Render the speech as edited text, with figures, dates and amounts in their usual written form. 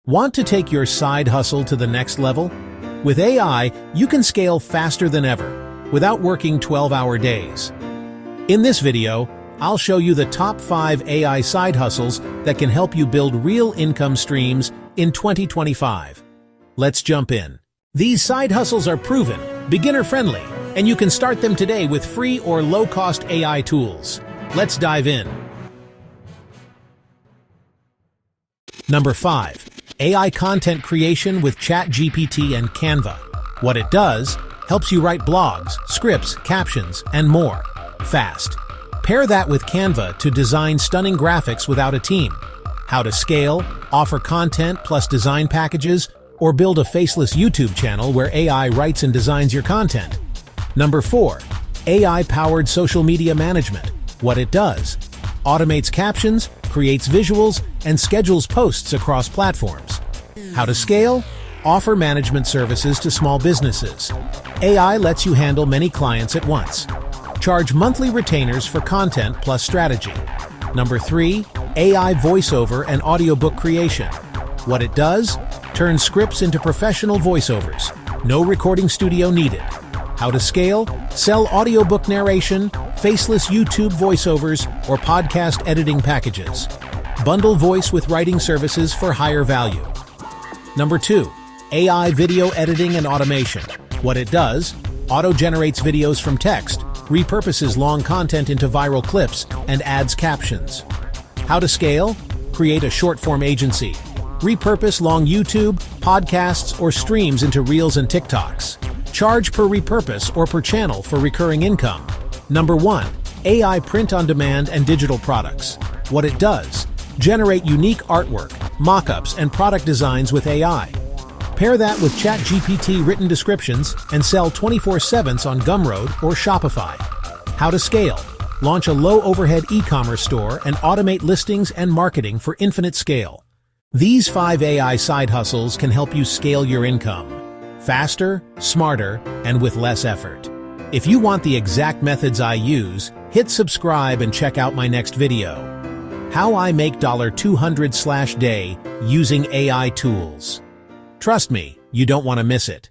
Want to take your side hustle to the next level? With AI, you can scale faster than ever, without working 12-hour days. In this video, I'll show you the top 5 AI side hustles that can help you build real income streams in 2025. Let's jump in. These side hustles are proven, beginner-friendly, and you can start them today with free or low-cost AI tools. Let's dive in. Number 5. AI content creation with ChatGPT and Canva. What it does, helps you write blogs, scripts, captions, and more, fast. Pair that with Canva to design stunning graphics without a team. How to scale, offer content plus design packages, or build a faceless YouTube channel where AI writes and designs your content. Number 4. AI-powered social media management. What it does, automates captions, creates visuals, and schedules posts across platforms. How to scale? Offer management services to small businesses. AI lets you handle many clients at once. Charge monthly retainers for content plus strategy. Number 3. AI voiceover and audiobook creation. What it does? Turns scripts into professional voiceovers. No recording studio needed. How to scale? Sell audiobook narration, faceless YouTube voiceovers, or podcast editing packages. Bundle voice with writing services for higher value. Number 2. AI video editing and automation. What it does, auto-generates videos from text, repurposes long content into viral clips, and adds captions. How to scale? Create a short-form agency. Repurpose long YouTube, podcasts, or streams into Reels and TikToks. Charge per repurpose or per channel for recurring income. Number 1. AI print-on-demand and digital products. What it does, generate unique artwork, mock-ups, and product designs with AI. Pair that with ChatGPT written descriptions and sell 24/7 on Gumroad or Shopify. How to scale? Launch a low-overhead e-commerce store and automate listings and marketing for infinite scale. These 5 AI side hustles can help you scale your income faster, smarter, and with less effort. If you want the exact methods I use, hit subscribe and check out my next video. How I make $200/day using AI tools. Trust me, you don't want to miss it.